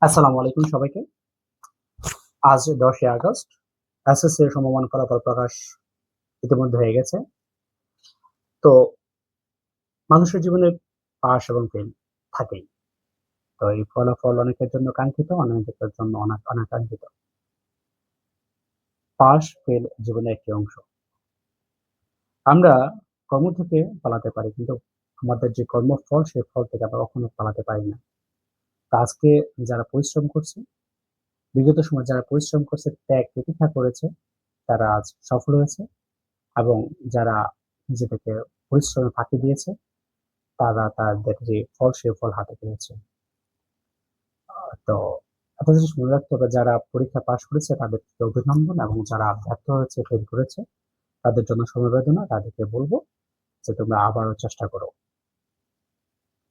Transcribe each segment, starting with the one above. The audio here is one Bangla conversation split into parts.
আসসালামু আলাইকুম সবাইকে। আজ ১০ই আগস্ট। এসএসসি এর সমমান ফলাফল প্রকাশ ইতিমধ্যে হয়ে গেছে। তো মানুষের জীবনে পাস এবং ফেল থাকেই। তো এই ফলাফল অনেকের জন্য কাঙ্ক্ষিত, অনেকের জন্য অনাকাঙ্ক্ষিত। পাস ফেল জীবনের একটি অংশ। আমরা কর্ম থেকে পালাতে পারি, কিন্তু আমাদের যে কর্মফল সেই ফল থেকে আমরা কখনো পালাতে পারি না। তো আজকে যারা পরিশ্রম করছে, বিগত সময়ে যারা পরিশ্রম করছে, ত্যাগ প্রতীক্ষা করেছে, তারা আজ সফল হয়েছে। এবং যারা নিজেদেরকে পরিশ্রমে ফাঁকি দিয়েছে, তারা তাদের যে ফল, সে ফল হাতে পেয়েছে। তো একটা জিনিস মনে রাখতে হবে, যারা পরীক্ষা পাস করেছে তাদেরকে অভিনন্দন, এবং যারা ব্যর্থ হয়েছে, ফেল করেছে, তাদের জন্য সমবেদনা। তাদেরকে বলব যে তোমরা আবারও চেষ্টা করো।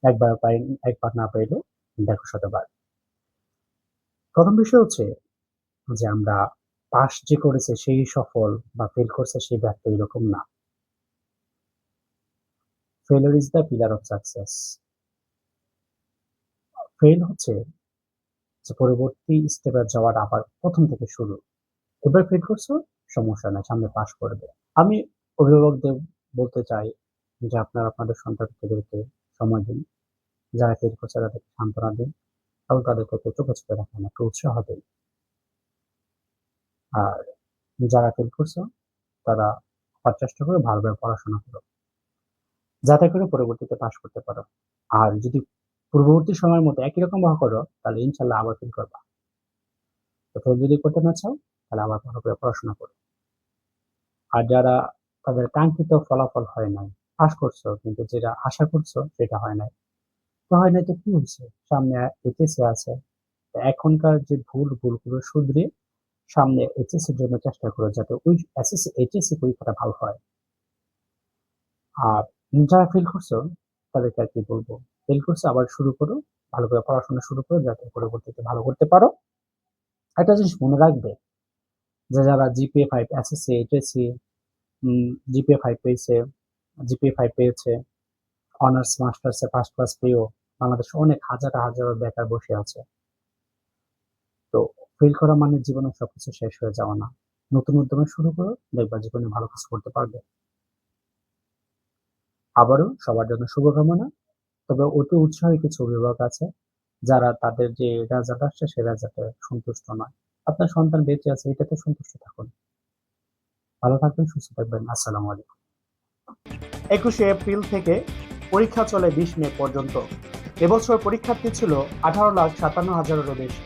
একবার না পাইলে দেখো শতবার। প্রথম বিষয় হচ্ছে যে আমরা পাস যে করেছে সেই সফল, বা ফেল করছে সেই ব্যর্থ, এরকম না। Failure is the pillar of success. Fail হচ্ছে যে পরবর্তী স্টেপে যাওয়ার আবার প্রথম থেকে শুরু। এবার ফেল করছো, সমস্যা নাই, সামনে পাস করবে। আমি অভিভাবকদের বলতে চাই যে আপনারা আপনাদের সন্তানদেরকে সময় দিন। যারা ফেল করছে তাদেরকে সান্ত্বনা দিন, এবং তাদেরকে একটু চোখে চোখে রাখেন, একটু উৎসাহ দিন। আর যারা ফেল করছো তারা আবার চেষ্টা করে ভালোভাবে পড়াশোনা করো, যাতে করে পরবর্তীতে পাস করতে পারো। আর যদি পূর্ববর্তী সময়ের মতো একই রকম ভাবে করো, তাহলে ইনশাল্লাহ আবার ফেল করবা। তো ফেল যদি করতে না চাও, তাহলে আবার ভালো করে পড়াশোনা করো। আর যারা তাদের কাঙ্ক্ষিত ফলাফল হয় নাই, পাস করছো কিন্তু যেটা আশা করছো সেটা হয় নাই, তো হয় নাই তো কি হয়েছে, সামনে এইচএসসি আছে। তো এখনকার যে ভুলগুলো শুধরে সামনে এইচএসসি এর জন্য চেষ্টা করো, যাতে ওই এসএসসি এইচএসসি পরীক্ষাটা ভালো হয়। আর যারা ফেল করছো তাদেরকে আর কি বলবো, ফেল করছো আবার শুরু করো, ভালো করে পড়াশোনা শুরু করো, যাতে পরবর্তীতে ভালো করতে পারো। একটা জিনিস মনে রাখবে, যে যারা জিপিএ 5 এসএসসি এইচএসসি জিপিএ 5 পেয়েছে, জিপিএ 5 পেয়েছে, অনার্স মাস্টার্সে ফার্স্ট ক্লাস পেয়েও বাংলাদেশে অনেক হাজারো বেকার বসে আছে। তো ফেল করা মানে জীবনে সবকিছু শেষ হয়ে যাওয়া না। নতুন উদ্যমে শুরু করো, দেখবা জীবনে ভালো কিছু করতে পারবে। আবারও সবার জন্য শুভকামনা। তবে অতি উৎসাহী কিছু অভিভাবক আছে যারা তাদের যে রেজাল্ট আসছে সেই রেজাল্টে সন্তুষ্ট নয়। আপনার সন্তান বেঁচে আছে, এটাতে সন্তুষ্ট থাকুন। ভালো থাকবেন, সুস্থ থাকবেন। আসসালামু আলাইকুম। 21শে এপ্রিল থেকে পরীক্ষা চলে 20 মে পর্যন্ত। এবছর পরীক্ষার্থী ছিল 18,57,000-এরও বেশি।